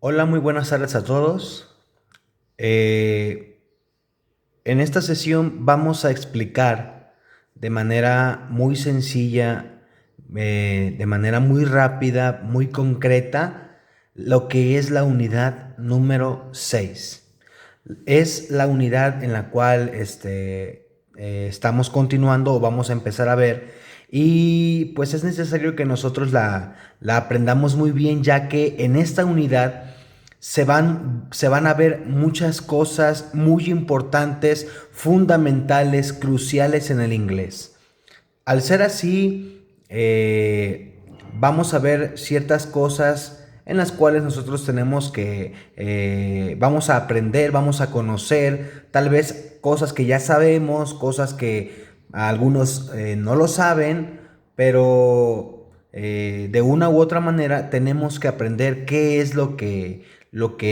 Hola, muy buenas tardes a todos. Eh, en esta sesión vamos a explicar de manera muy sencilla, de manera muy rápida, muy concreta, lo que es la unidad número 6. Es la unidad en la cual estamos continuando o vamos a empezar a ver, y pues es necesario que nosotros la aprendamos muy bien, ya que en esta unidad se van a ver muchas cosas muy importantes, fundamentales, cruciales en el inglés. Al ser así, vamos a ver ciertas cosas en las cuales nosotros tenemos que, vamos a aprender, vamos a conocer, tal vez cosas que ya sabemos, cosas que algunos no lo saben, pero de una u otra manera tenemos que aprender qué es lo que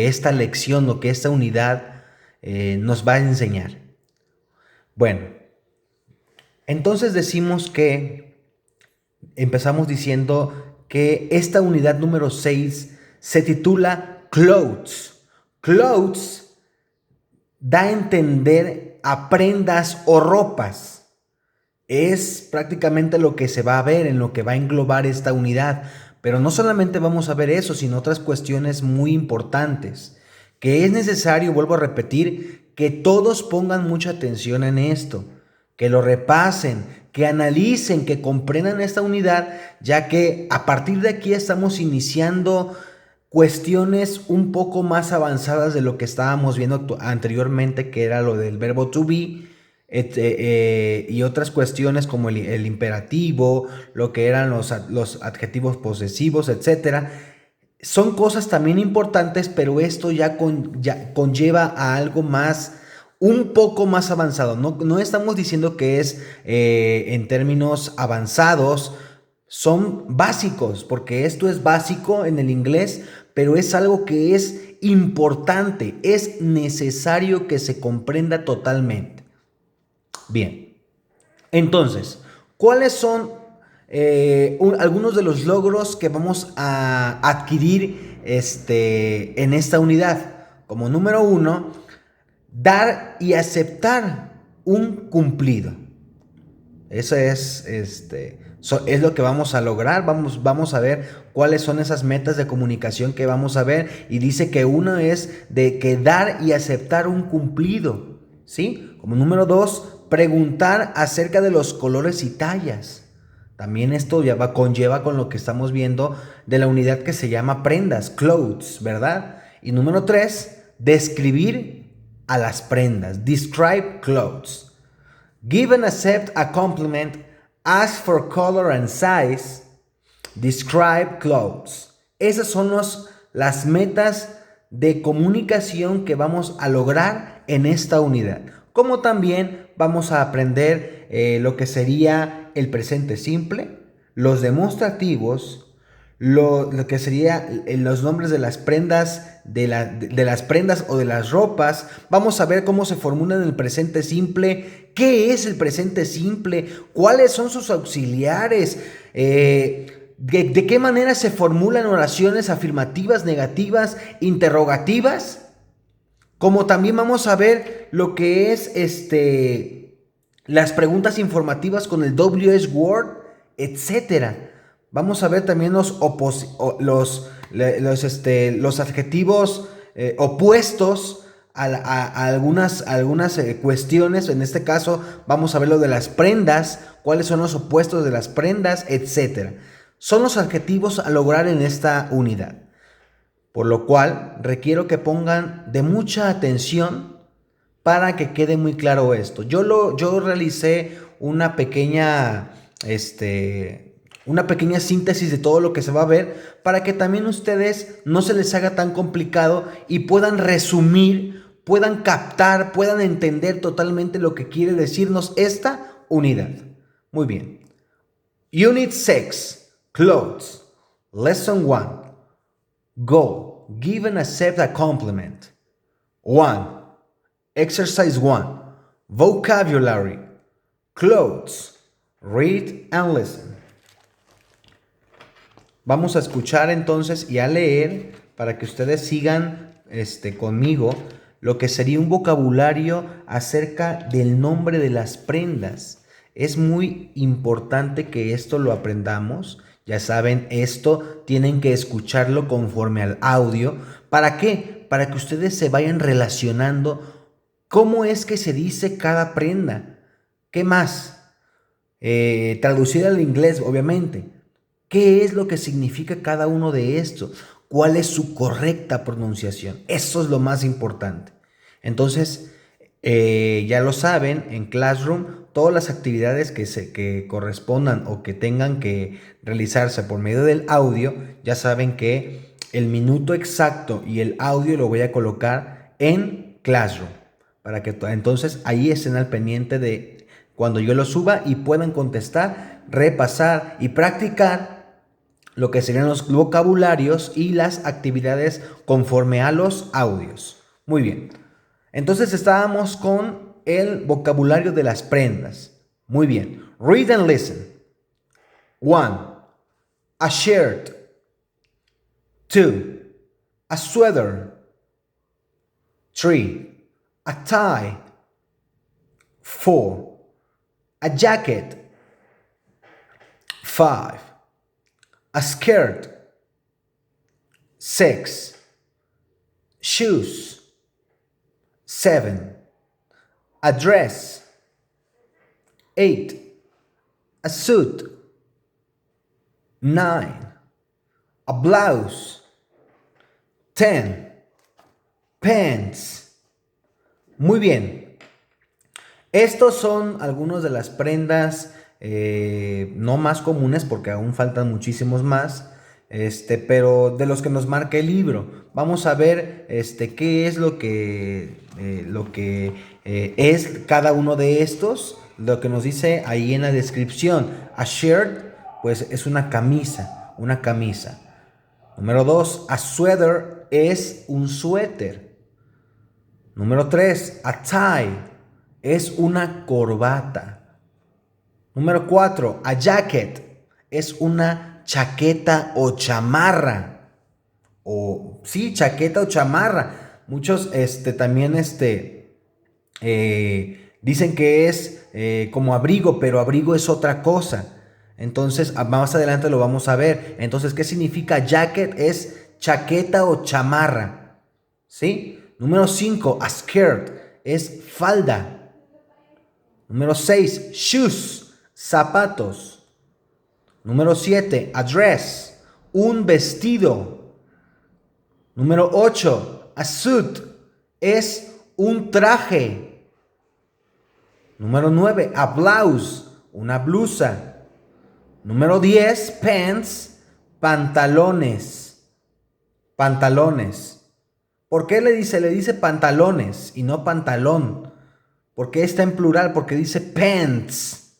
esta lección, lo que esta unidad nos va a enseñar. Bueno, entonces decimos que empezamos diciendo que esta unidad número 6 se titula Clothes. Clothes da a entender a prendas o ropas. Es prácticamente lo que se va a ver, en lo que va a englobar esta unidad. Pero no solamente vamos a ver eso, sino otras cuestiones muy importantes, que es necesario, vuelvo a repetir, que todos pongan mucha atención en esto, que lo repasen, que analicen, que comprendan esta unidad, ya que a partir de aquí estamos iniciando cuestiones un poco más avanzadas de lo que estábamos viendo anteriormente, que era lo del verbo to be, y otras cuestiones como el imperativo, lo que eran los adjetivos posesivos, etcétera. Son cosas también importantes, pero esto ya conlleva a algo más, un poco más avanzado. No estamos diciendo que es en términos avanzados, son básicos, porque esto es básico en el inglés, pero es algo que es importante, es necesario que se comprenda totalmente. Bien, entonces, ¿cuáles son algunos de los logros que vamos a adquirir en esta unidad? Como número uno, dar y aceptar un cumplido. Eso es lo que vamos a lograr. Vamos a ver cuáles son esas metas de comunicación que vamos a ver. Y dice que uno es de que dar y aceptar un cumplido, ¿sí? Como número dos, preguntar acerca de los colores y tallas. También esto conlleva con lo que estamos viendo de la unidad que se llama prendas, clothes, ¿verdad? Y número tres, describir a las prendas, describe clothes. Give and accept a compliment, ask for color and size, describe clothes. Esas son las metas de comunicación que vamos a lograr en esta unidad. Como también vamos a aprender lo que sería el presente simple, los demostrativos, lo que sería los nombres de las prendas, de las prendas o de las ropas. Vamos a ver cómo se formula en el presente simple, qué es el presente simple, cuáles son sus auxiliares, de qué manera se formulan oraciones afirmativas, negativas, interrogativas. Como también vamos a ver lo que es las preguntas informativas con el WS Word, etcétera. Vamos a ver también los adjetivos opuestos a algunas cuestiones. En este caso vamos a ver lo de las prendas, cuáles son los opuestos de las prendas, etcétera. Son los adjetivos a lograr en esta unidad. Por lo cual requiero que pongan de mucha atención para que quede muy claro esto. Yo realicé una pequeña síntesis de todo lo que se va a ver, para que también ustedes no se les haga tan complicado y puedan resumir, puedan captar, puedan entender totalmente lo que quiere decirnos esta unidad. Muy bien. Unit 6, Clothes. Lesson 1. Go. Give and accept a compliment. 1. Exercise 1. Vocabulary. Clothes. Read and listen. Vamos a escuchar entonces y a leer para que ustedes sigan conmigo lo que sería un vocabulario acerca del nombre de las prendas. Es muy importante que esto lo aprendamos. Ya saben, esto tienen que escucharlo conforme al audio. ¿Para qué? Para que ustedes se vayan relacionando cómo es que se dice cada prenda. ¿Qué más? Traducir al inglés, obviamente. ¿Qué es lo que significa cada uno de estos? ¿Cuál es su correcta pronunciación? Eso es lo más importante. Entonces, ya lo saben, en Classroom, todas las actividades que correspondan o que tengan que realizarse por medio del audio, ya saben que el minuto exacto y el audio lo voy a colocar en Classroom, para que entonces ahí estén al pendiente de cuando yo lo suba y puedan contestar, repasar y practicar lo que serían los vocabularios y las actividades conforme a los audios. Muy bien. Entonces estábamos con el vocabulario de las prendas. Muy bien. Read and listen. 1. A shirt. 2. A sweater. 3. A tie. 4. A jacket. 5. A skirt. 6. Shoes. 7. A dress. 8. A suit. 9. A blouse. 10. Pants. Muy bien. Estos son algunos de las prendas no más comunes porque aún faltan muchísimos más. Pero de los que nos marca el libro. Vamos a ver qué es lo que es cada uno de estos. Lo que nos dice ahí en la descripción. A shirt, pues es una camisa. Una camisa. Número 2, a sweater es un suéter. Número 3, a tie es una corbata. Número 4, a jacket es una chaqueta o chamarra. O sí, chaqueta o chamarra. Muchos también dicen que es como abrigo, pero abrigo es otra cosa. Entonces, más adelante lo vamos a ver. Entonces, ¿qué significa jacket? Es chaqueta o chamarra. ¿Sí? Número 5, a skirt es falda. Número 6, shoes, zapatos. Número 7, a dress, un vestido. Número 8, a suit, es un traje. Número 9, a blouse, una blusa. Número 10, pants, pantalones. Pantalones. ¿Por qué le dice pantalones y no pantalón? ¿Por qué está en plural? Porque dice pants.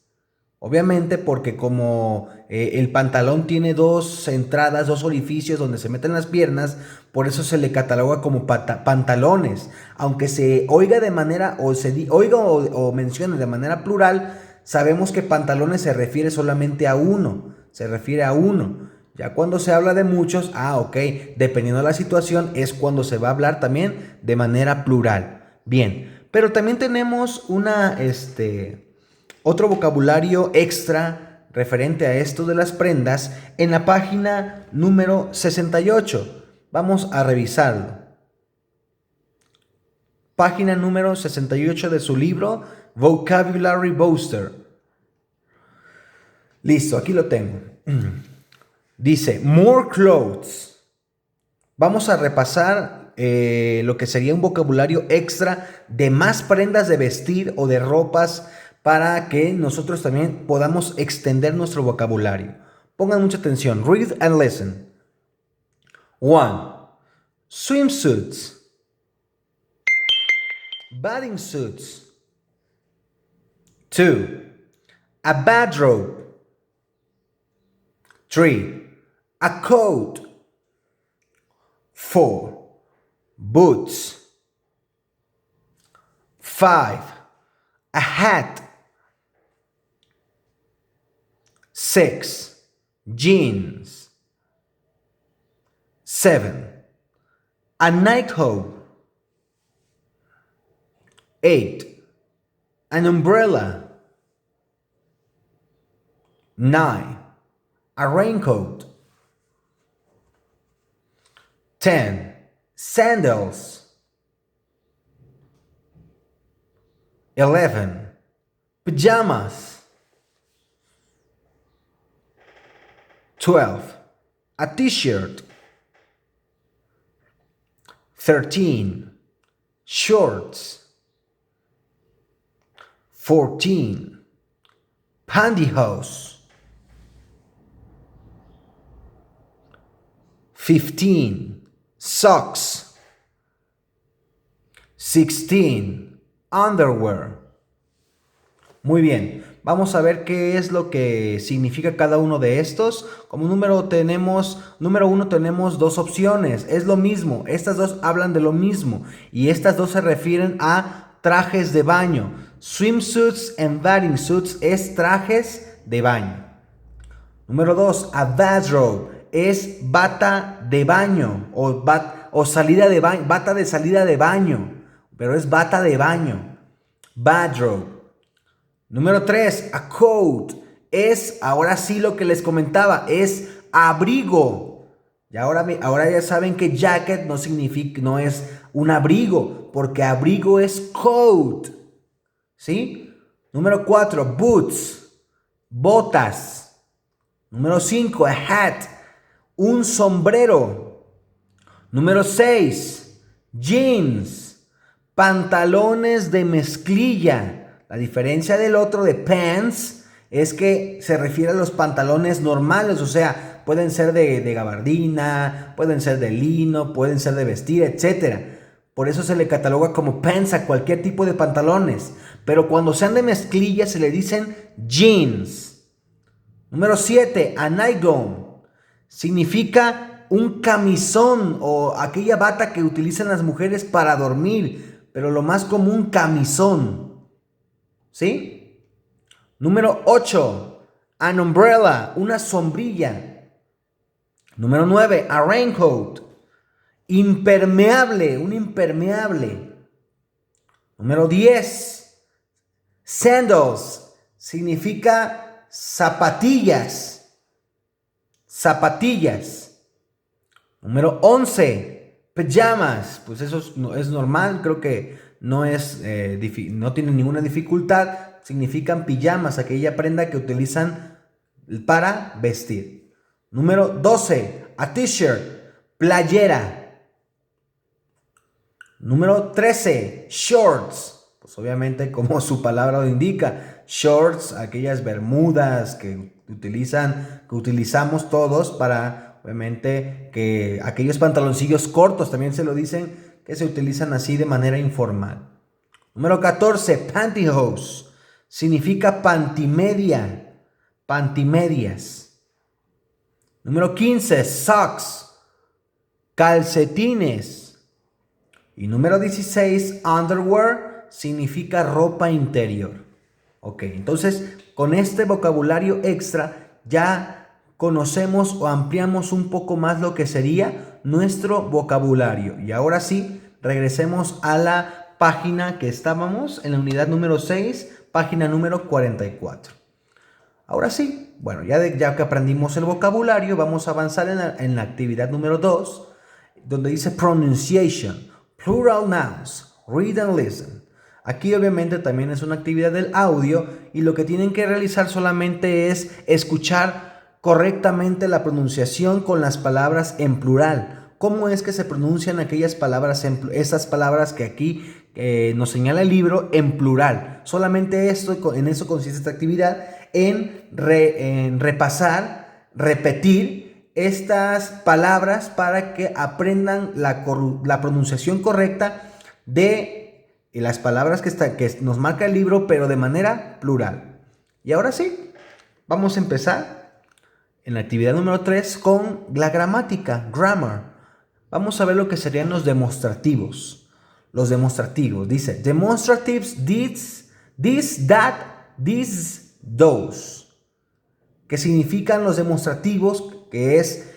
Obviamente porque como el pantalón tiene dos entradas, dos orificios donde se meten las piernas, por eso se le cataloga como pantalones. Aunque se oiga de manera, oiga o mencione de manera plural, sabemos que pantalones se refiere solamente a uno. Se refiere a uno. Ya cuando se habla de muchos, ok, dependiendo de la situación, es cuando se va a hablar también de manera plural. Bien, pero también tenemos otro vocabulario extra referente a esto de las prendas en la página número 68. Vamos a revisarlo. Página número 68 de su libro Vocabulary Booster. Listo, aquí lo tengo. Dice, more clothes. Vamos a repasar lo que sería un vocabulario extra de más prendas de vestir o de ropas para que nosotros también podamos extender nuestro vocabulario. Pongan mucha atención. Read and listen. 1. Swimsuits. Bathing suits. 2. A bathrobe. 3. A coat. 4. Boots. 5. A hat. 6. Jeans. 7. A nightcoat. 8. An umbrella. 9. A raincoat. 10. Sandals. 11. Pajamas. 12. A t-shirt. 13. Shorts. 14. Pantyhose. 15. Socks. 16. Underwear. Muy bien, vamos a ver qué es lo que significa cada uno de estos. Como número uno tenemos dos opciones, es lo mismo, estas dos hablan de lo mismo y estas dos se refieren a trajes de baño. Swimsuits and bathing suits es trajes de baño. Número 2, a bathrobe es bata de baño o salida de baño, bata de salida de baño, pero es bata de baño. Bathrobe. Número 3, a coat es, ahora sí lo que les comentaba, es abrigo. Y ahora ya saben que jacket no es un abrigo, porque abrigo es coat. ¿Sí? Número 4, boots, botas. Número 5, a hat, un sombrero. Número 6, jeans, pantalones de mezclilla. La diferencia del otro de pants es que se refiere a los pantalones normales, o sea, pueden ser de gabardina, pueden ser de lino, pueden ser de vestir, etc. Por eso se le cataloga como pants a cualquier tipo de pantalones. Pero cuando sean de mezclilla se le dicen jeans. Número 7, a nightgown. Significa un camisón o aquella bata que utilizan las mujeres para dormir, pero lo más común, camisón. ¿Sí? Número 8, an umbrella, una sombrilla. Número 9, a raincoat, impermeable, un impermeable. Número 10, sandals, significa zapatillas. Zapatillas. Número 11, pajamas, pues eso es normal, creo que no tiene ninguna dificultad, significan pijamas, aquella prenda que utilizan para vestir. Número 12, a t-shirt, playera. Número 13, shorts, pues obviamente como su palabra lo indica, shorts, aquellas bermudas que utilizamos todos para, obviamente, que aquellos pantaloncillos cortos también se lo dicen, que se utilizan así de manera informal. Número 14, pantyhose, significa pantimedia, pantimedias. Número 15, socks, calcetines. Y número 16, underwear, significa ropa interior. Ok, entonces con este vocabulario extra ya conocemos o ampliamos un poco más lo que sería nuestro vocabulario. Y ahora sí, regresemos a la página que estábamos, en la unidad número 6, página número 44. Ahora sí, bueno, ya que aprendimos el vocabulario, vamos a avanzar en la actividad número 2, donde dice pronunciation, plural nouns, read and listen. Aquí obviamente también es una actividad del audio y lo que tienen que realizar solamente es escuchar correctamente la pronunciación con las palabras en plural. ¿Cómo es que se pronuncian aquellas palabras, esas palabras que aquí nos señala el libro en plural? Solamente en eso consiste esta actividad, en repasar, repetir estas palabras para que aprendan la pronunciación correcta de las palabras que nos marca el libro, pero de manera plural. Y ahora sí, vamos a empezar en la actividad número 3 con la gramática, grammar. Vamos a ver lo que serían los demostrativos. Los demostrativos, dice demonstratives, this, that, these, those. ¿Qué significan los demostrativos? Que es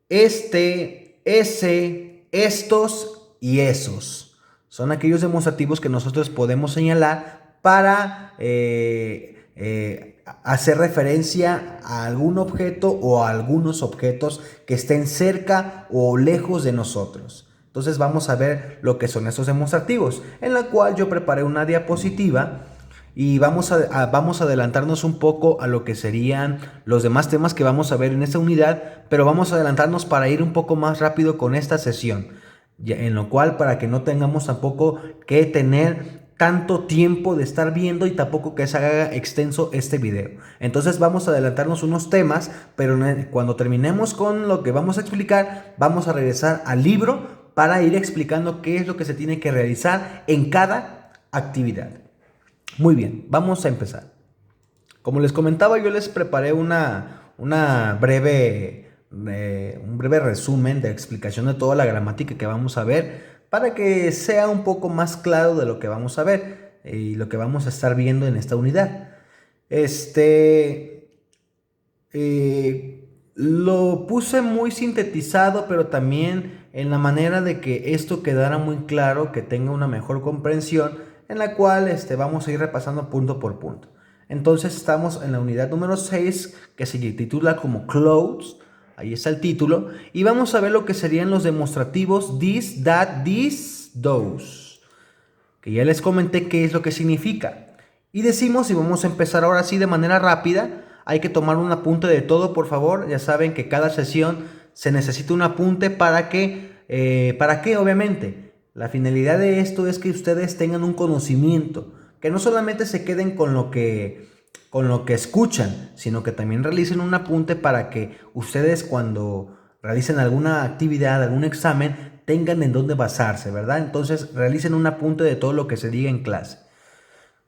este, ese, estos y esos. Son aquellos demostrativos que nosotros podemos señalar para hacer referencia a algún objeto o a algunos objetos que estén cerca o lejos de nosotros. Entonces vamos a ver lo que son estos demostrativos, en la cual yo preparé una diapositiva y vamos a adelantarnos un poco a lo que serían los demás temas que vamos a ver en esta unidad, pero vamos a adelantarnos para ir un poco más rápido con esta sesión, en lo cual para que no tengamos tampoco que tener tanto tiempo de estar viendo y tampoco que se haga extenso este video. Entonces vamos a adelantarnos unos temas, pero cuando terminemos con lo que vamos a explicar, vamos a regresar al libro para ir explicando qué es lo que se tiene que realizar en cada actividad. Muy bien, vamos a empezar. Como les comentaba, yo les preparé un breve resumen de explicación de toda la gramática que vamos a ver para que sea un poco más claro de lo que vamos a ver y lo que vamos a estar viendo en esta unidad. Lo puse muy sintetizado, pero también en la manera de que esto quedara muy claro, que tenga una mejor comprensión, en la cual vamos a ir repasando punto por punto. Entonces estamos en la unidad número 6, que se titula como Clothes. Ahí está el título. Y vamos a ver lo que serían los demostrativos this, that, this, those. Que ya les comenté qué es lo que significa. Y decimos, y vamos a empezar ahora sí de manera rápida, hay que tomar un apunte de todo, por favor. Ya saben que cada sesión se necesita un apunte ¿para qué? Obviamente. La finalidad de esto es que ustedes tengan un conocimiento, que no solamente se queden con lo que escuchan, sino que también realicen un apunte para que ustedes cuando realicen alguna actividad, algún examen, tengan en dónde basarse, ¿verdad? Entonces realicen un apunte de todo lo que se diga en clase.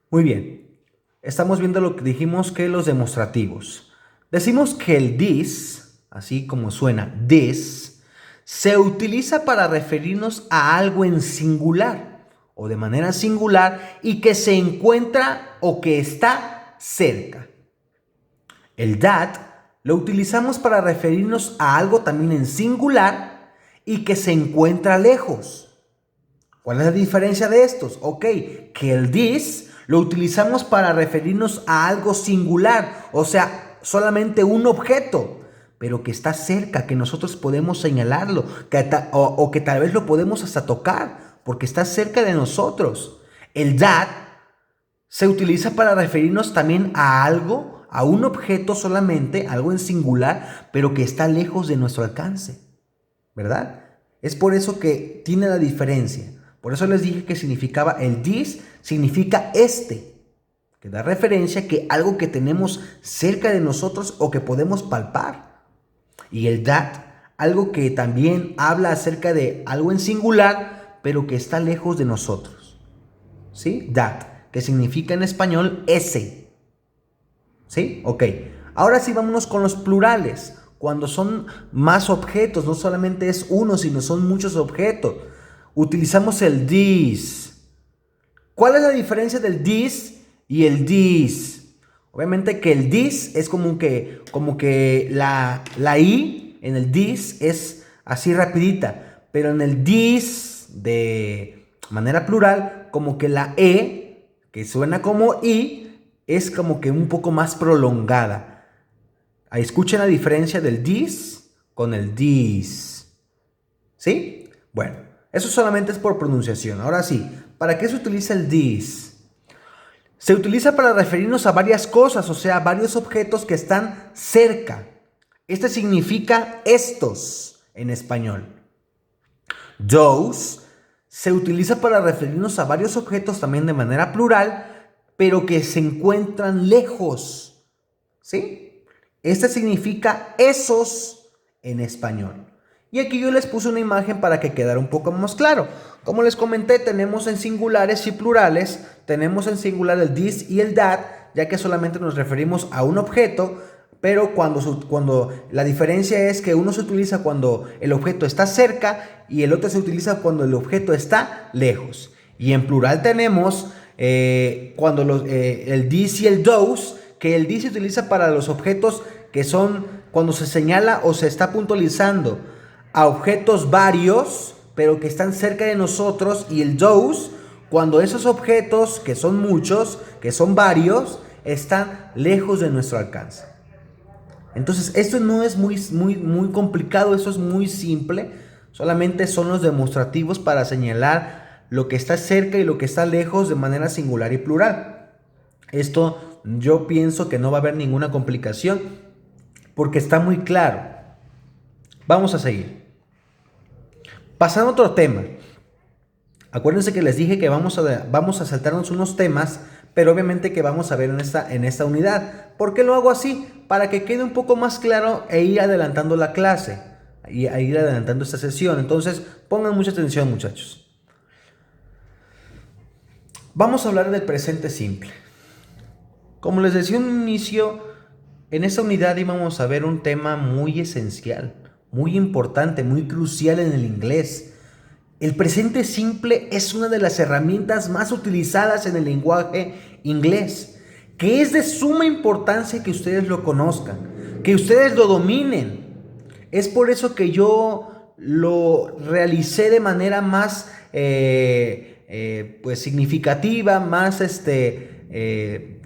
Muy bien, estamos viendo lo que dijimos que los demostrativos. Decimos que el this, así como suena, this, se utiliza para referirnos a algo en singular o de manera singular y que se encuentra o que está cerca. El that lo utilizamos para referirnos a algo también en singular y que se encuentra lejos. ¿Cuál es la diferencia de estos? Ok, que el this lo utilizamos para referirnos a algo singular, o sea, solamente un objeto, pero que está cerca, que nosotros podemos señalarlo, o que tal vez lo podemos hasta tocar, porque está cerca de nosotros. El that se utiliza para referirnos también a algo, a un objeto solamente, algo en singular, pero que está lejos de nuestro alcance, ¿verdad? Es por eso que tiene la diferencia. Por eso les dije que significaba el this, significa que da referencia que algo que tenemos cerca de nosotros o que podemos palpar. Y el that, algo que también habla acerca de algo en singular, pero que está lejos de nosotros. ¿Sí? That, que significa en español ese. ¿Sí? Ok. Ahora sí, vámonos con los plurales. Cuando son más objetos, no solamente es uno, sino son muchos objetos. Utilizamos el this. ¿Cuál es la diferencia del this y el this? Obviamente que el this es como que la i en el this es así rapidita, pero en el this de manera plural, como que la e, que suena como i, es como que un poco más prolongada. Ahí escuchen la diferencia del this con el this. ¿Sí? Bueno, eso solamente es por pronunciación. Ahora sí, ¿para qué se utiliza el this? Se utiliza para referirnos a varias cosas, o sea, varios objetos que están cerca. Este significa estos en español. Those se utiliza para referirnos a varios objetos también de manera plural, pero que se encuentran lejos. ¿Sí? Este significa esos en español. Y aquí yo les puse una imagen para que quedara un poco más claro. Como les comenté, tenemos en singulares y plurales. Tenemos en singular el this y el that, ya que solamente nos referimos a un objeto, pero cuando la diferencia es que uno se utiliza cuando el objeto está cerca y el otro se utiliza cuando el objeto está lejos. Y en plural tenemos el this y el those, que el this se utiliza para los objetos que son cuando se señala o se está puntualizando a objetos varios, pero que están cerca de nosotros, y el those, cuando esos objetos, que son muchos, que son varios, están lejos de nuestro alcance. Entonces, esto no es muy complicado, eso es muy simple. Solamente son los demostrativos para señalar lo que está cerca y lo que está lejos de manera singular y plural. Esto yo pienso que no va a haber ninguna complicación porque está muy claro. Vamos a seguir. Pasando a otro tema. Acuérdense que les dije que vamos a saltarnos unos temas, pero obviamente que vamos a ver en esta unidad. ¿Por qué lo hago así? Para que quede un poco más claro e ir adelantando la clase y a ir adelantando esta sesión. Entonces, pongan mucha atención, muchachos. Vamos a hablar del presente simple. Como les decía en un inicio, en esta unidad íbamos a ver un tema muy esencial, muy importante, muy crucial en el inglés. El presente simple es una de las herramientas más utilizadas en el lenguaje inglés, que es de suma importancia que ustedes lo conozcan, que ustedes lo dominen. Es por eso que yo lo realicé de manera más pues significativa, más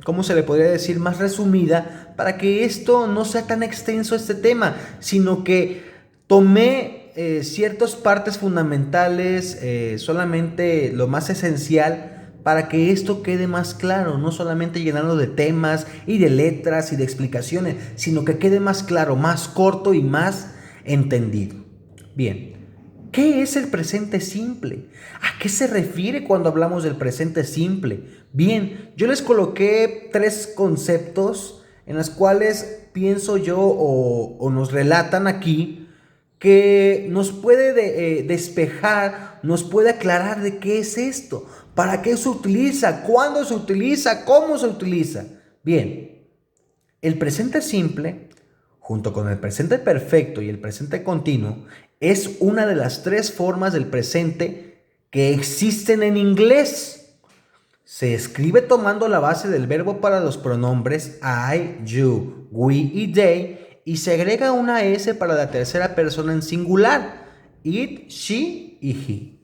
¿cómo se le podría decir? Más resumida, para que esto no sea tan extenso este tema, sino que tomé ciertas partes fundamentales, solamente lo más esencial, para que esto quede más claro, no solamente llenarlo de temas y de letras y de explicaciones, sino que quede más claro, más corto y más entendido. Bien, ¿qué es el presente simple? ¿A qué se refiere cuando hablamos del presente simple? Bien, yo les coloqué 3 conceptos en los cuales pienso yo o nos relatan aquí que nos puede despejar, nos puede aclarar de qué es esto, para qué se utiliza, cuándo se utiliza, cómo se utiliza. Bien, el presente simple, junto con el presente perfecto y el presente continuo, es una de las 3 formas del presente que existen en inglés. Se escribe tomando la base del verbo para los pronombres I, you, we y they, y se agrega una S para la tercera persona en singular, it, she y he.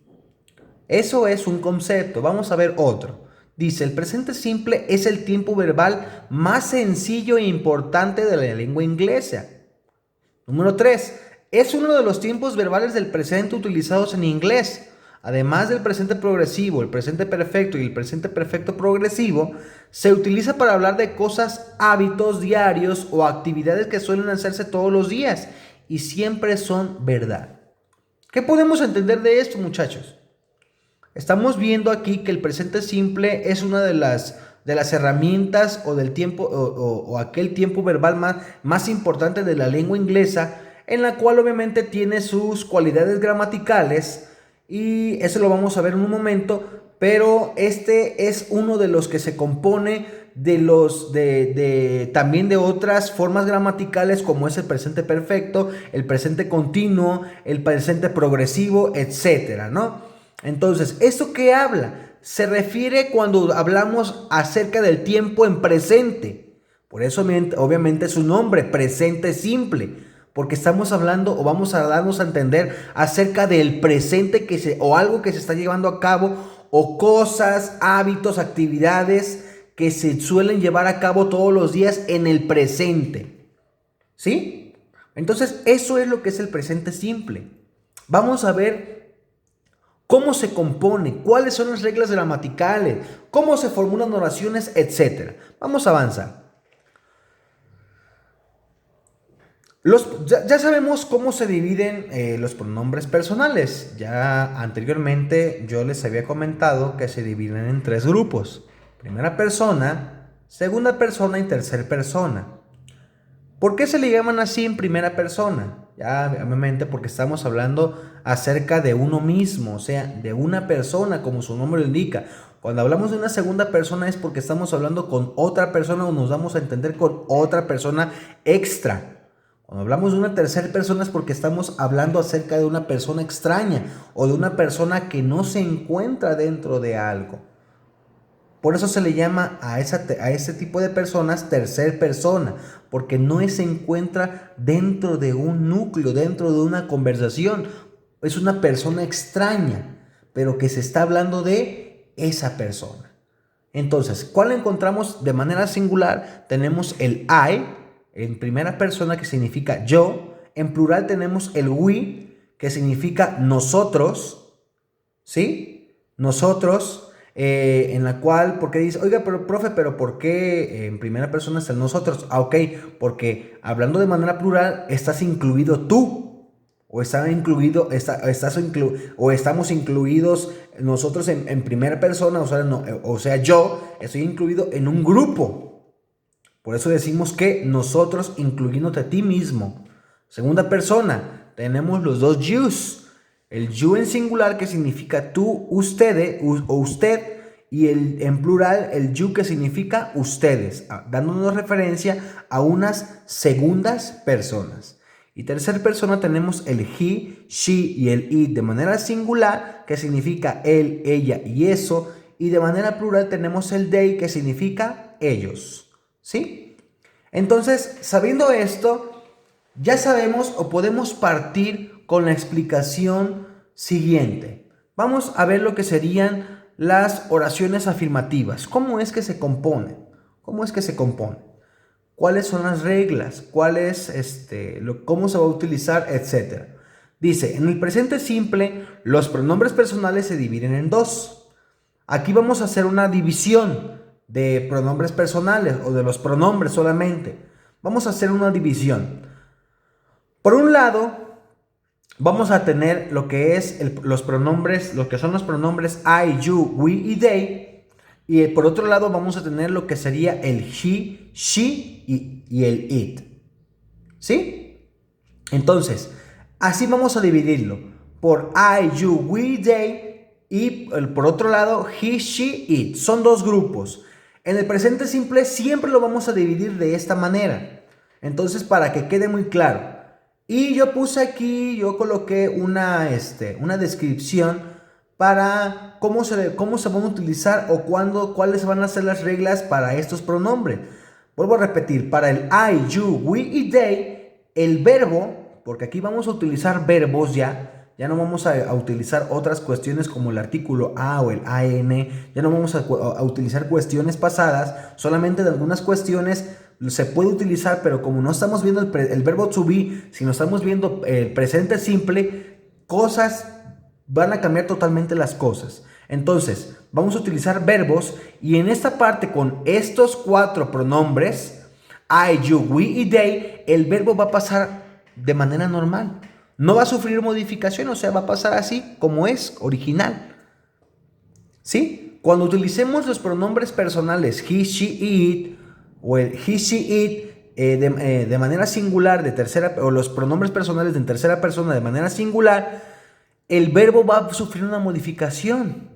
Eso es un concepto. Vamos a ver otro. Dice, el presente simple es el tiempo verbal más sencillo e importante de la lengua inglesa. Número 3. Es uno de los tiempos verbales del presente utilizados en inglés. Además del presente progresivo, el presente perfecto y el presente perfecto progresivo, se utiliza para hablar de cosas, hábitos diarios o actividades que suelen hacerse todos los días y siempre son verdad. ¿Qué podemos entender de esto, muchachos? Estamos viendo aquí que el presente simple es una de las herramientas o del tiempo o aquel tiempo verbal más importante de la lengua inglesa, en la cual obviamente tiene sus cualidades gramaticales, y eso lo vamos a ver en un momento, pero este es uno de los que se compone también de otras formas gramaticales, como es el presente perfecto, el presente continuo, el presente progresivo, etcétera, ¿no? Entonces, ¿esto qué habla? Se refiere cuando hablamos acerca del tiempo en presente. Por eso, obviamente, su nombre, presente simple. Porque estamos hablando o vamos a darnos a entender acerca del presente o algo que se está llevando a cabo, o cosas, hábitos, actividades que se suelen llevar a cabo todos los días en el presente. ¿Sí? Entonces, eso es lo que es el presente simple. Vamos a ver cómo se compone, cuáles son las reglas gramaticales, cómo se formulan oraciones, etc. Vamos a avanzar. Ya sabemos cómo se dividen los pronombres personales. Ya anteriormente yo les había comentado que se dividen en 3 grupos. Primera persona, segunda persona y tercera persona. ¿Por qué se le llaman así en primera persona? Ya obviamente porque estamos hablando acerca de uno mismo, o sea, de una persona, como su nombre lo indica. Cuando hablamos de una segunda persona es porque estamos hablando con otra persona o nos damos a entender con otra persona extra. Cuando hablamos de una tercera persona es porque estamos hablando acerca de una persona extraña o de una persona que no se encuentra dentro de algo. Por eso se le llama a ese tipo de personas tercer persona, porque no se encuentra dentro de un núcleo, dentro de una conversación. Es una persona extraña, pero que se está hablando de esa persona. Entonces, ¿cuál encontramos de manera singular? Tenemos el I en primera persona, que significa yo. En plural tenemos el we, que significa nosotros, ¿sí? Nosotros, en la cual, porque dice, oiga, pero profe, pero ¿por qué en primera persona está el nosotros? Ah, ok, porque hablando de manera plural, estás incluido tú, o o estamos incluidos nosotros en primera persona, o sea, yo estoy incluido en un grupo. Por eso decimos que nosotros, incluyéndote a ti mismo. Segunda persona, tenemos los dos yous. El you en singular, que significa tú, usted o usted, y en plural el you, que significa ustedes, dándonos referencia a unas segundas personas. Y tercera persona tenemos el he, she y el it de manera singular, que significa él, ella y eso, y de manera plural tenemos el they, que significa ellos, ¿sí? Entonces, sabiendo esto, ya sabemos o podemos partir con la explicación siguiente. Vamos a ver lo que serían las oraciones afirmativas. ¿Cómo es que se componen? ¿Cómo es que se componen? ¿Cuáles son las reglas? ¿Cómo se va a utilizar? Etcétera. Dice, en el presente simple, los pronombres personales se dividen en dos. Aquí vamos a hacer una división de pronombres personales o de los pronombres solamente. Vamos a hacer una división. Por un lado, vamos a tener lo que es los pronombres, lo que son los pronombres I, you, we y they. Y por otro lado vamos a tener lo que sería el he, she y el it. ¿Sí? Entonces, así vamos a dividirlo. Por I, you, we, they. Y por otro lado, he, she, it. Son dos grupos. En el presente simple siempre lo vamos a dividir de esta manera. Entonces, para que quede muy claro. Y yo puse aquí, yo coloqué una descripción para cómo se van a utilizar o cuáles van a ser las reglas para estos pronombres. Vuelvo a repetir, para el I, you, we y they, el verbo, porque aquí vamos a utilizar verbos ya no vamos a utilizar otras cuestiones como el artículo a o el an, ya no vamos a utilizar cuestiones pasadas, solamente de algunas cuestiones se puede utilizar, pero como no estamos viendo el verbo to be, sino estamos viendo el presente simple, van a cambiar totalmente las cosas. Entonces, vamos a utilizar verbos y en esta parte con estos cuatro pronombres, I, you, we y they, el verbo va a pasar de manera normal. No va a sufrir modificación, o sea, va a pasar así como es, original. ¿Sí? Cuando utilicemos los pronombres personales he, she, it, o el he, she, it, de manera singular, o los pronombres personales en tercera persona de manera singular, el verbo va a sufrir una modificación.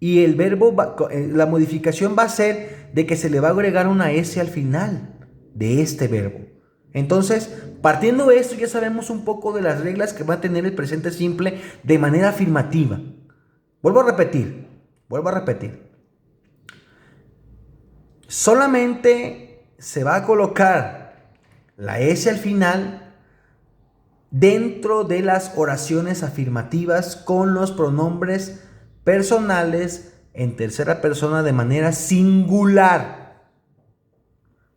Y la modificación va a ser de que se le va a agregar una S al final de este verbo. Entonces, partiendo de esto, ya sabemos un poco de las reglas que va a tener el presente simple de manera afirmativa. Vuelvo a repetir. Solamente se va a colocar la S al final dentro de las oraciones afirmativas con los pronombres personales en tercera persona de manera singular.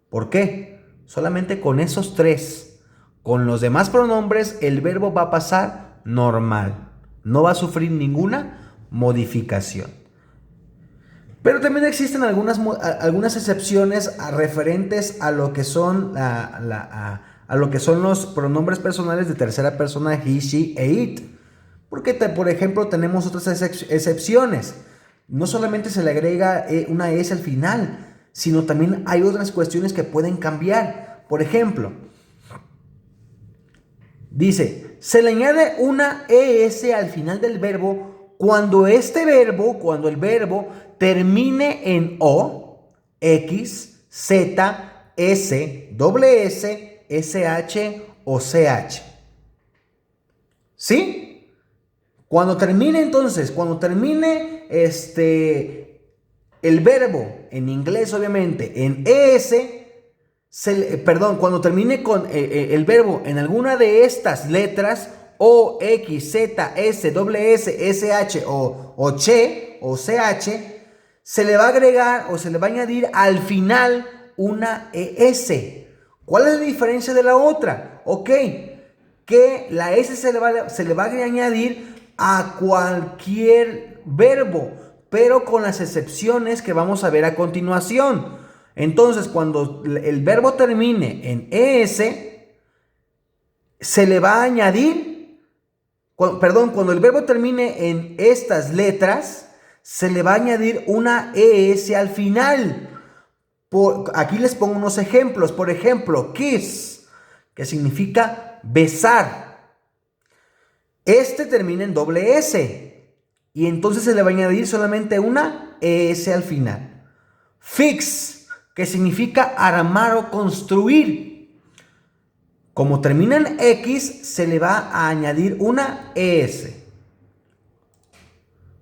¿Por qué? Solamente con esos tres. Con los demás pronombres el verbo va a pasar normal. No va a sufrir ninguna modificación. Pero también existen algunas excepciones referentes a lo que son los pronombres personales de tercera persona he, she e it. Porque, por ejemplo, tenemos otras excepciones. No solamente se le agrega una S al final, sino también hay otras cuestiones que pueden cambiar. Por ejemplo, dice, se le añade una ES al final del verbo cuando el verbo termine en O, X, Z, S, doble S, SH o CH. ¿Sí? Cuando termine el verbo en inglés, obviamente, en ES, cuando termine con el verbo en alguna de estas letras, O, X, Z, S, S, SH o CH o CH, se le va a agregar o se le va a añadir al final una ES. ¿Cuál es la diferencia de la otra? Ok, que la S se le va a añadir a cualquier verbo, pero con las excepciones que vamos a ver a continuación. Entonces, cuando el verbo termine en ES, se le va a añadir, cuando el verbo termine en estas letras, se le va a añadir una ES al final. Aquí les pongo unos ejemplos. Por ejemplo, kiss, que significa besar. Este termina en doble S. Y entonces se le va a añadir solamente una ES al final. Fix, que significa armar o construir. Como termina en X, se le va a añadir una ES.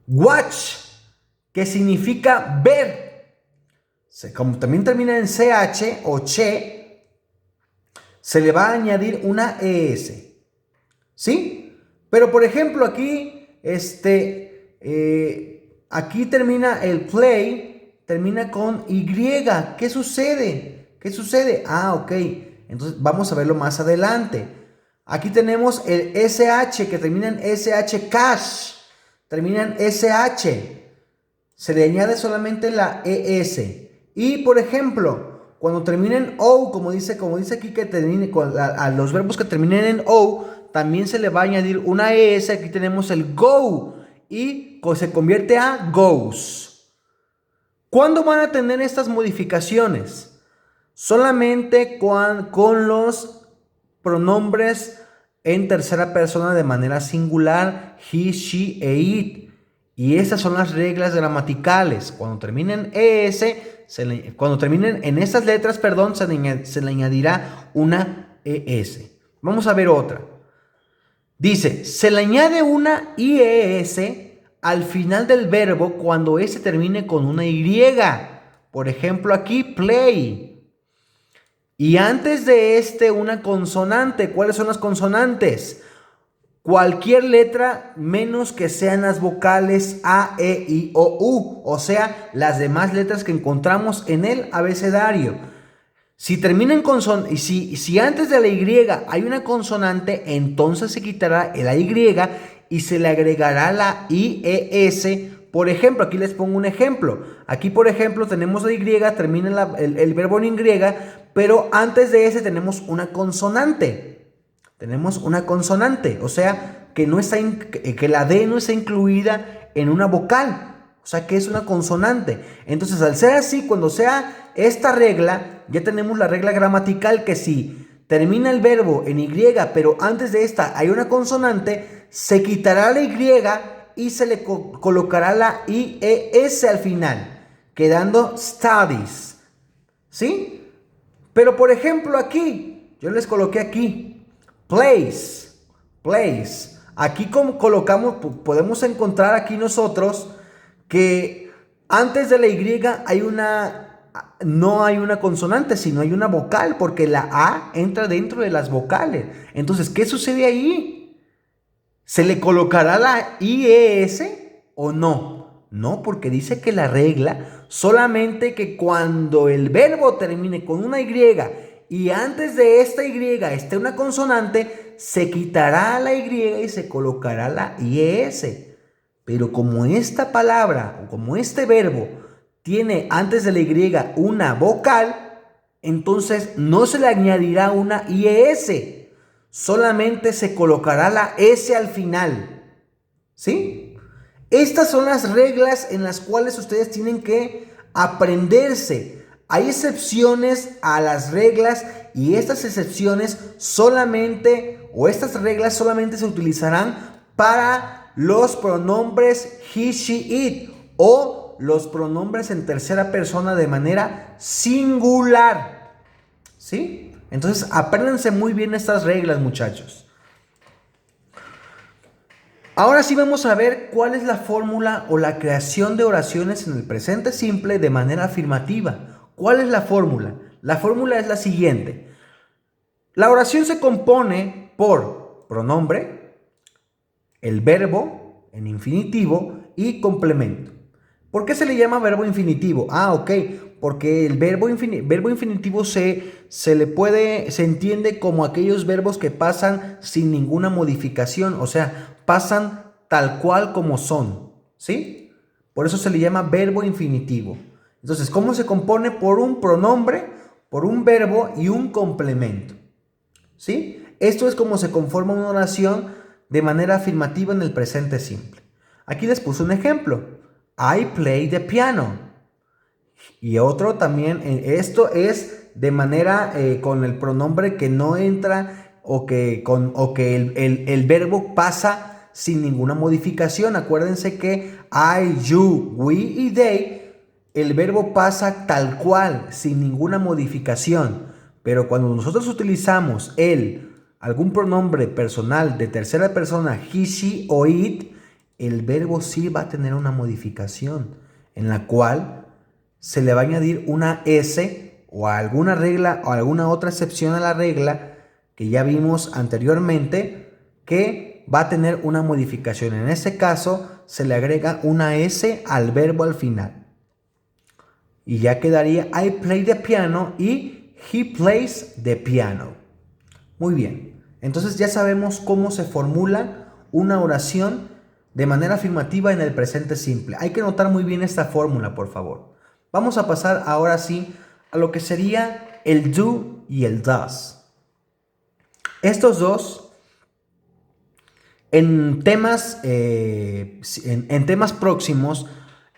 Watch, que significa ver. Como también termina en CH o che, se le va a añadir una ES. ¿Sí? Pero por ejemplo aquí, aquí termina el play, termina con Y. ¿Qué sucede? ¿Qué sucede? Ah, ok. Entonces vamos a verlo más adelante. Aquí tenemos el SH, que termina en SH cash. Termina en SH. Se le añade solamente la ES. Y por ejemplo, cuando termina en O, como dice aquí que termine, a los verbos que terminen en O, también se le va a añadir una ES. Aquí tenemos el go y se convierte a goes. ¿Cuándo van a tener estas modificaciones? Solamente con los pronombres en tercera persona de manera singular, he, she e it. Y esas son las reglas gramaticales. Cuando terminen ES, cuando terminen en estas letras, se le añadirá una ES. Vamos a ver otra. Dice, se le añade una IES al final del verbo cuando ese termine con una Y. Por ejemplo, aquí, play. Y antes de una consonante. ¿Cuáles son las consonantes? Cualquier letra menos que sean las vocales A, E, I, O, U. O sea, las demás letras que encontramos en el abecedario. Si terminan consonante, si antes de la Y hay una consonante, entonces se quitará la Y y se le agregará la IES. Por ejemplo, aquí les pongo un ejemplo. Aquí, por ejemplo, tenemos la Y, termina el verbo en Y, pero antes de ese tenemos una consonante. Tenemos una consonante, o sea, que la D no está incluida en una vocal, o sea, que es una consonante. Entonces, al ser así, cuando sea esta regla, ya tenemos la regla gramatical que si termina el verbo en Y, pero antes de esta hay una consonante, se quitará la Y y se le colocará la IES al final, quedando studies. ¿Sí? Pero, por ejemplo, aquí, yo les coloqué aquí. Place. Aquí como colocamos, podemos encontrar aquí nosotros que antes de la Y no hay una consonante, sino hay una vocal, porque la A entra dentro de las vocales. Entonces, ¿qué sucede ahí? ¿Se le colocará la IES o no? No, porque dice que la regla solamente que cuando el verbo termine con una Y antes de esta Y esté una consonante, se quitará la Y y se colocará la IES. Pero como esta palabra o como este verbo tiene antes de la Y una vocal, entonces no se le añadirá una IES. Solamente se colocará la S al final. ¿Sí? Estas son las reglas en las cuales ustedes tienen que aprenderse. Hay excepciones a las reglas y estas excepciones estas reglas solamente se utilizarán para los pronombres he, she, it o los pronombres en tercera persona de manera singular. ¿Sí? Entonces, apréndanse muy bien estas reglas, muchachos. Ahora sí vamos a ver cuál es la fórmula o la creación de oraciones en el presente simple de manera afirmativa. ¿Cuál es la fórmula? La fórmula es la siguiente. La oración se compone por pronombre, el verbo en infinitivo y complemento. ¿Por qué se le llama verbo infinitivo? Ok, porque el verbo infinitivo se entiende como aquellos verbos que pasan sin ninguna modificación, o sea, pasan tal cual como son, ¿sí? Por eso se le llama verbo infinitivo. Entonces, ¿cómo se compone? Por un pronombre, por un verbo y un complemento, ¿sí? Esto es como se conforma una oración de manera afirmativa en el presente simple. Aquí les puse un ejemplo. I play the piano. Y otro también, esto es de manera con el pronombre que no entra o que el verbo pasa sin ninguna modificación. Acuérdense que I, you, we y they, el verbo pasa tal cual, sin ninguna modificación. Pero cuando nosotros utilizamos algún pronombre personal de tercera persona, he, she o it, el verbo sí va a tener una modificación en la cual se le va a añadir una S o alguna regla o alguna otra excepción a la regla que ya vimos anteriormente que va a tener una modificación. En ese caso se le agrega una S al verbo al final. Y ya quedaría I play the piano y he plays the piano. Muy bien. Entonces ya sabemos cómo se formula una oración de manera afirmativa en el presente simple. Hay que notar muy bien esta fórmula, por favor. Vamos a pasar ahora sí a lo que sería el do y el does. Estos dos, en temas próximos,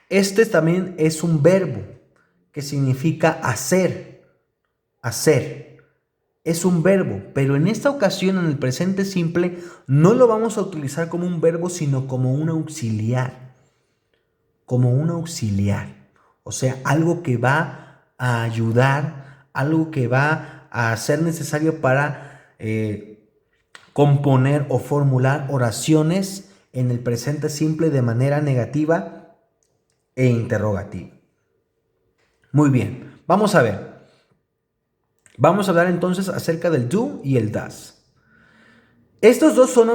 este también es un verbo que significa hacer, hacer. Es un verbo, pero en esta ocasión, en el presente simple, no lo vamos a utilizar como un verbo, sino como un auxiliar. Como un auxiliar. O sea, algo que va a ayudar, algo que va a ser necesario para componer o formular oraciones en el presente simple de manera negativa e interrogativa. Muy bien, vamos a ver. Vamos a hablar entonces acerca del do y el does. Estos dos son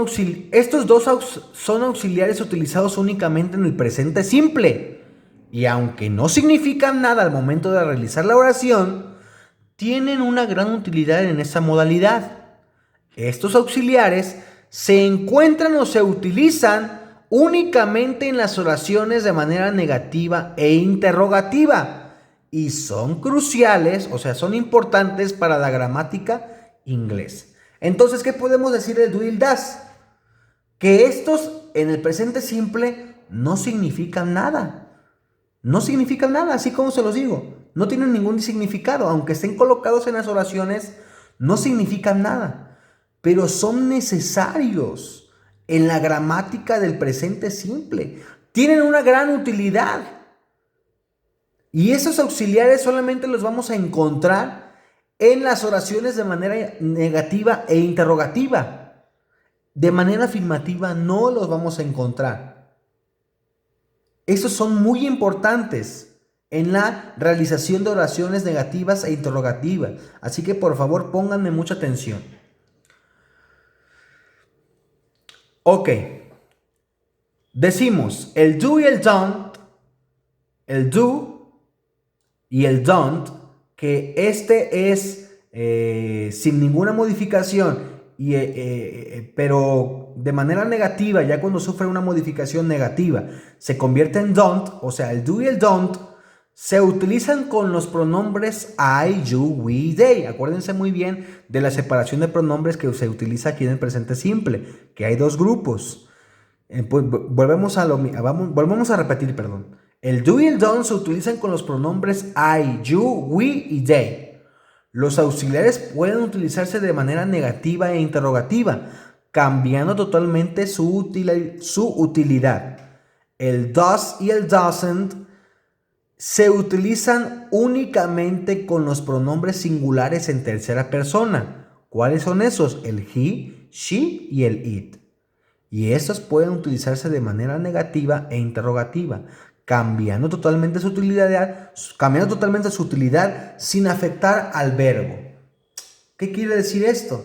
auxiliares utilizados únicamente en el presente simple. Y aunque no significan nada al momento de realizar la oración, tienen una gran utilidad en esa modalidad. Estos auxiliares se encuentran o se utilizan únicamente en las oraciones de manera negativa e interrogativa y son cruciales, o sea, son importantes para la gramática inglesa. Entonces, ¿qué podemos decir del do y el does? Que estos en el presente simple no significan nada. No significan nada, así como se los digo. No tienen ningún significado, aunque estén colocados en las oraciones, no significan nada. Pero son necesarios en la gramática del presente simple. Tienen una gran utilidad. Y esos auxiliares solamente los vamos a encontrar en las oraciones de manera negativa e interrogativa. De manera afirmativa no los vamos a encontrar. Estos son muy importantes en la realización de oraciones negativas e interrogativas. Así que por favor pónganme mucha atención. Ok. Decimos el do y el don't. El do y el don't, que este es sin ninguna modificación, pero de manera negativa, ya cuando sufre una modificación negativa, se convierte en don't, o sea, el do y el don't se utilizan con los pronombres I, you, we, they. Acuérdense muy bien de la separación de pronombres que se utiliza aquí en el presente simple, que hay dos grupos. Pues volvemos a repetir, perdón. El do y el don't se utilizan con los pronombres I, you, we y they. Los auxiliares pueden utilizarse de manera negativa e interrogativa, cambiando totalmente su utilidad. El does y el doesn't se utilizan únicamente con los pronombres singulares en tercera persona. ¿Cuáles son esos? El he, she y el it. y estos pueden utilizarse de manera negativa e interrogativa, cambiando totalmente su utilidad sin afectar al verbo. ¿Qué quiere decir esto?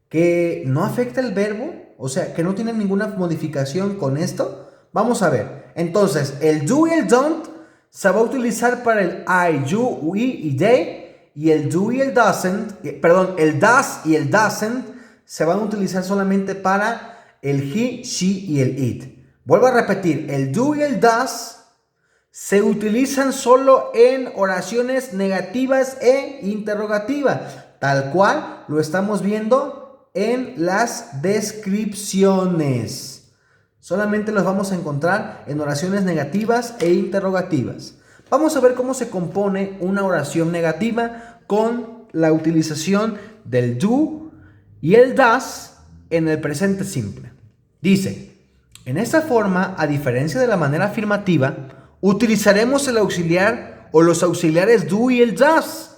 Que no afecta el verbo, o sea, que no tiene ninguna modificación con esto. Vamos a ver. Entonces, el do y el don't se va a utilizar para el I, you, we y they, y el do y el doesn't, el does y el doesn't se van a utilizar solamente para el he, she y el it. Vuelvo a repetir, el do y el does se utilizan solo en oraciones negativas e interrogativas, tal cual lo estamos viendo en las descripciones. Solamente los vamos a encontrar en oraciones negativas e interrogativas. Vamos a ver cómo se compone una oración negativa con la utilización del do y el does en el presente simple. Dice, en esta forma, a diferencia de la manera afirmativa, utilizaremos el auxiliar o los auxiliares do y el does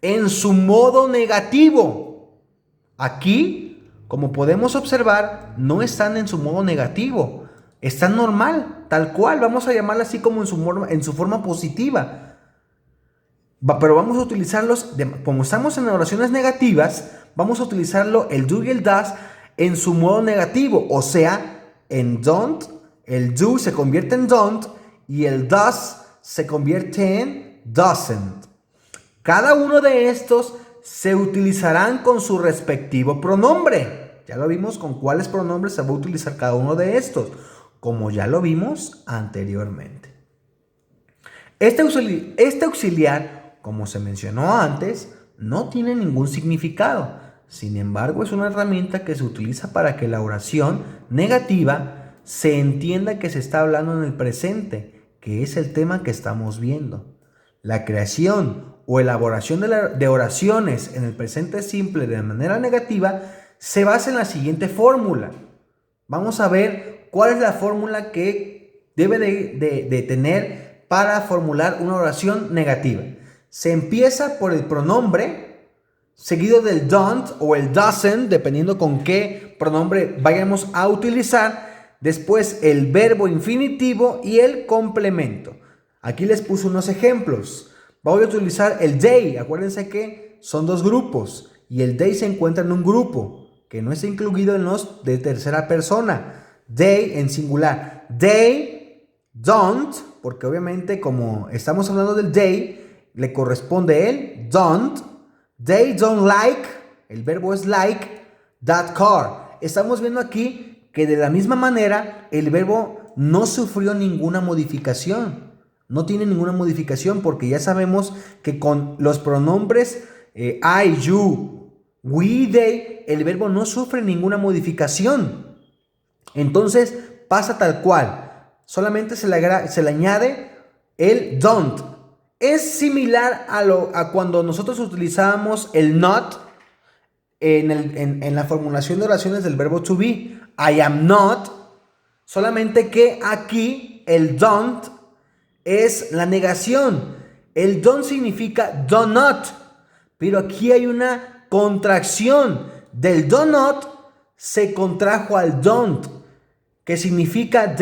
en su modo negativo. Aquí, como podemos observar, no están en su modo negativo, están normal, tal cual, vamos a llamarla así como en su forma positiva. Pero vamos a utilizarlos, como estamos en oraciones negativas, vamos a utilizarlo el do y el does en su modo negativo, o sea, en don't, el do se convierte en don't y el does se convierte en doesn't. Cada uno de estos se utilizarán con su respectivo pronombre. Ya lo vimos con cuáles pronombres se va a utilizar cada uno de estos, como ya lo vimos anteriormente. Este auxiliar, como se mencionó antes, no tiene ningún significado. Sin embargo, es una herramienta que se utiliza para que la oración negativa se entienda que se está hablando en el presente, que es el tema que estamos viendo. La creación o elaboración de oraciones en el presente simple de manera negativa se basa en la siguiente fórmula. Vamos a ver cuál es la fórmula que debe de tener para formular una oración negativa. Se empieza por el pronombre, seguido del don't o el doesn't, dependiendo con qué pronombre vayamos a utilizar. Después el verbo infinitivo y el complemento. Aquí les puse unos ejemplos. Voy a utilizar el they. Acuérdense que son dos grupos y el they se encuentra en un grupo que no está incluido en los de tercera persona. They en singular. They don't, porque obviamente como estamos hablando del they, le corresponde el don't. They don't like, el verbo es like, that car. Estamos viendo aquí que de la misma manera el verbo no sufrió ninguna modificación. No tiene ninguna modificación porque ya sabemos que con los pronombres I, you, we, they, el verbo no sufre ninguna modificación. Entonces pasa tal cual. Solamente se le añade el don't. Es similar a cuando nosotros utilizábamos el not en la formulación de oraciones del verbo to be. I am not. Solamente que aquí el don't es la negación. El don't significa do not. Pero aquí hay una contracción. Del do not se contrajo al don't, que significa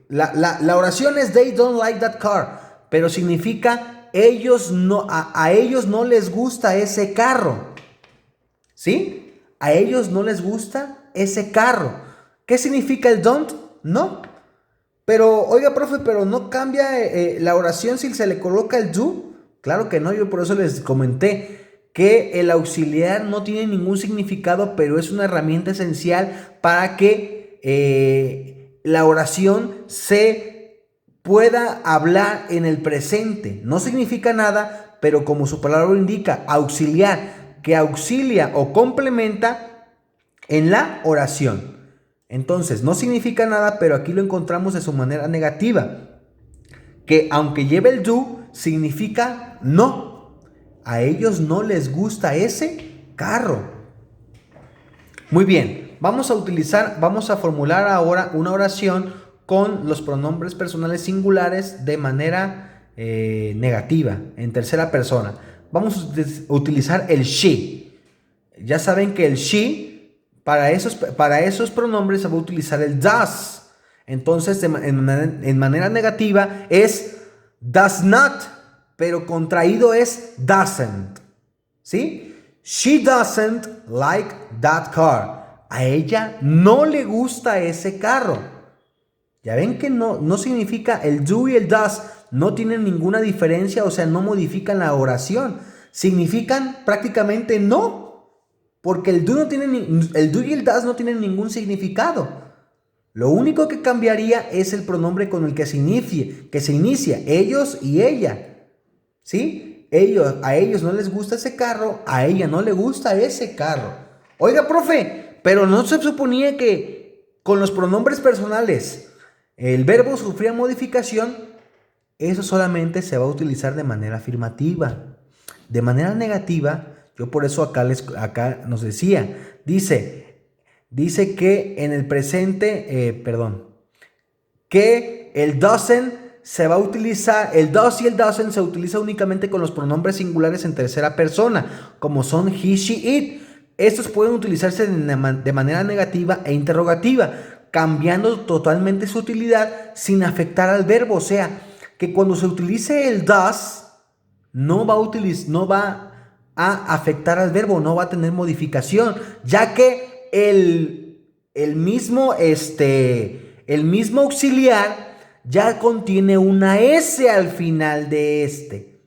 la oración es they don't like that car, pero significa a ellos no les gusta ese carro. ¿Sí? A ellos no les gusta ese carro. ¿Qué significa el don't? No. Pero, oiga, profe, pero no cambia la oración si se le coloca el do. Claro que no, yo por eso les comenté que el auxiliar no tiene ningún significado, pero es una herramienta esencial para que la oración se pueda hablar en el presente. No significa nada, pero como su palabra indica, auxiliar, que auxilia o complementa en la oración. Entonces, no significa nada, pero aquí lo encontramos de su manera negativa, que aunque lleve el do, significa no. A ellos no les gusta ese carro. Muy bien, vamos a formular ahora una oración con los pronombres personales singulares de manera negativa, en tercera persona. Vamos a utilizar el she. Ya saben que el she Para esos pronombres se va a utilizar el does. Entonces, en manera negativa es does not, pero contraído es doesn't. ¿Sí? She doesn't like that car. A ella no le gusta ese carro. Ya ven que no significa el do y el does, no tienen ninguna diferencia, o sea, no modifican la oración. Significan prácticamente no. Porque el do y el does no tienen ningún significado. Lo único que cambiaría es el pronombre con el que se inicia, ellos y ella. ¿Sí? A ellos no les gusta ese carro, a ella no le gusta ese carro. Oiga, profe, pero no se suponía que con los pronombres personales el verbo sufría modificación. Eso solamente se va a utilizar de manera afirmativa. De manera negativa, yo por eso acá nos decía, dice que en el presente, que el doesn't se va a utilizar, el does y el doesn't se utiliza únicamente con los pronombres singulares en tercera persona, como son he, she, it. Estos pueden utilizarse de manera negativa e interrogativa, cambiando totalmente su utilidad sin afectar al verbo. O sea, que cuando se utilice el does, no va a afectar al verbo, no va a tener modificación, ya que el mismo auxiliar ya contiene una S al final de este.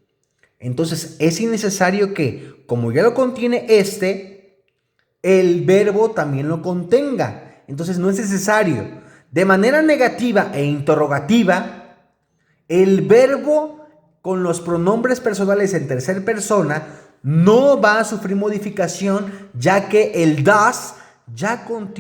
Entonces es innecesario que, como ya lo contiene el verbo también lo contenga. Entonces no es necesario. De manera negativa e interrogativa, el verbo con los pronombres personales en tercera persona no va a sufrir modificación, ya que el does ya contiene